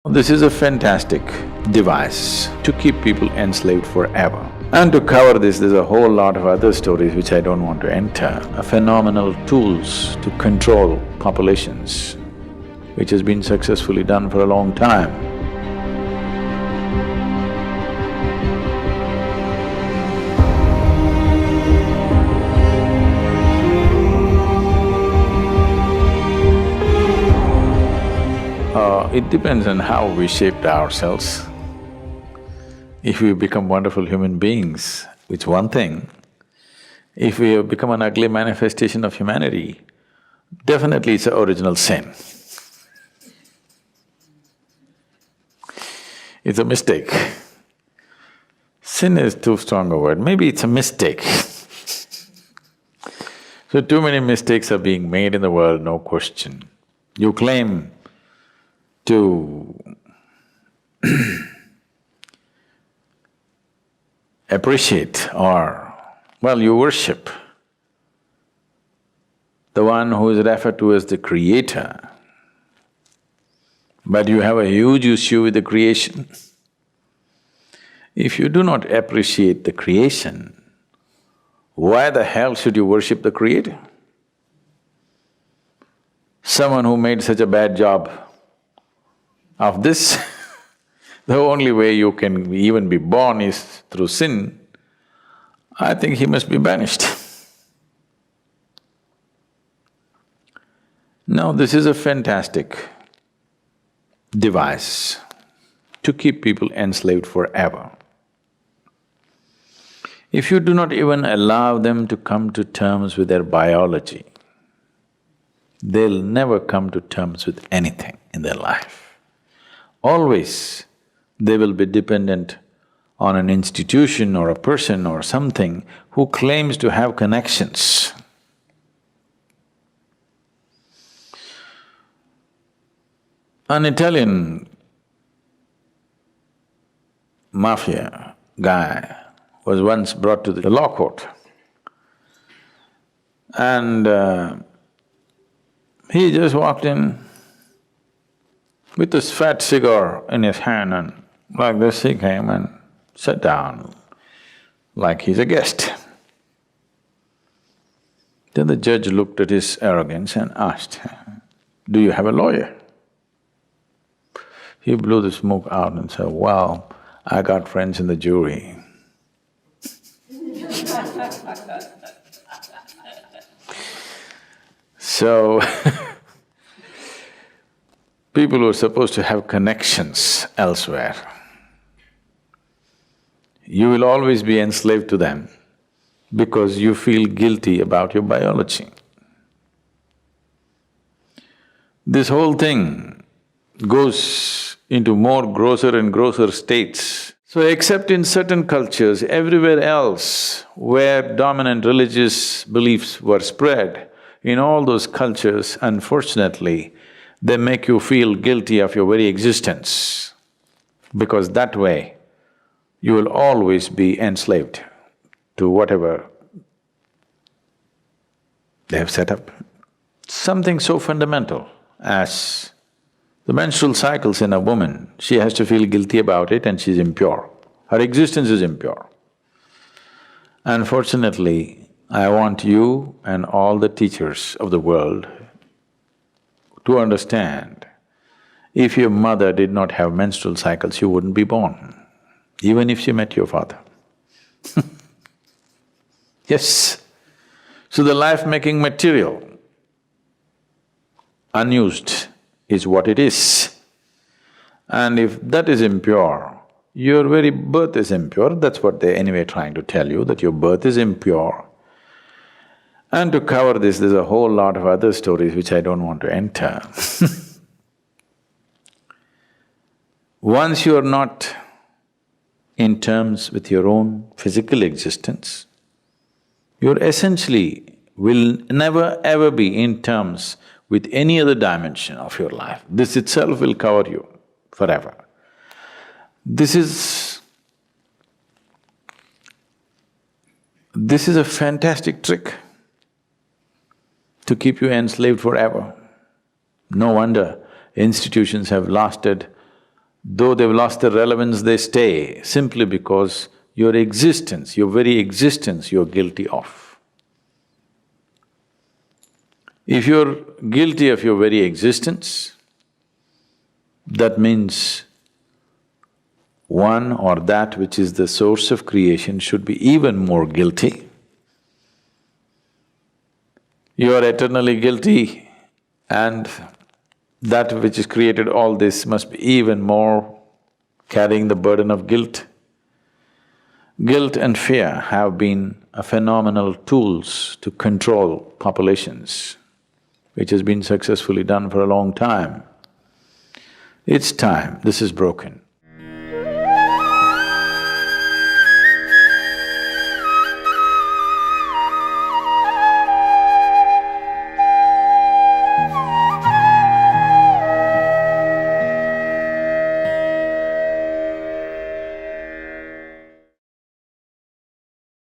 This is a fantastic device to keep people enslaved forever. And to cover this, there's a whole lot of other stories which I don't want to enter, phenomenal tools to control populations, which has been successfully done for a long time. It depends on how we shaped ourselves. If we become wonderful human beings, it's one thing. If we have become an ugly manifestation of humanity, definitely it's an original sin. It's a mistake. Sin is too strong a word, maybe it's a mistake. So too many mistakes are being made in the world, no question. You claim to appreciate or, well, you worship the one who is referred to as the creator, but you have a huge issue with the creation. If you do not appreciate the creation, why the hell should you worship the creator? Someone who made such a bad job of this, the only way you can even be born is through sin, I think he must be banished. Now, this is a fantastic device to keep people enslaved forever. If you do not even allow them to come to terms with their biology, they'll never come to terms with anything in their life. Always they will be dependent on an institution or a person or something who claims to have connections. An Italian mafia guy was once brought to the law court and he just walked in with this fat cigar in his hand, and like this he came and sat down like he's a guest. Then the judge looked at his arrogance and asked, "Do you have a lawyer?" He blew the smoke out and said, "Well, I got friends in the jury." So people who are supposed to have connections elsewhere, you will always be enslaved to them because you feel guilty about your biology. This whole thing goes into more grosser and grosser states. So except in certain cultures, everywhere else where dominant religious beliefs were spread, in all those cultures, unfortunately, they make you feel guilty of your very existence, because that way you will always be enslaved to whatever they have set up. Something so fundamental as the menstrual cycles in a woman, she has to feel guilty about it and she's impure. Her existence is impure. Unfortunately, I want you and all the teachers of the world to understand, if your mother did not have menstrual cycles, you wouldn't be born, even if she met your father. Yes. So the life-making material, unused, is what it is. And if that is impure, your very birth is impure, that's what they're anyway trying to tell you, that your birth is impure. And to cover this, there's a whole lot of other stories which I don't want to enter. Once you are not in terms with your own physical existence, you essentially will never ever be in terms with any other dimension of your life. This itself will cover you forever. This is a fantastic trick to keep you enslaved forever. No wonder institutions have lasted Though they've lost their relevance, they stay simply because your existence, your very existence, you're guilty of. If you're guilty of your very existence, that means one or that which is the source of creation should be even more guilty. You are eternally guilty and that which has created all this must be even more carrying the burden of guilt. Guilt and fear have been a phenomenal tools to control populations, which has been successfully done for a long time. It's time this is broken.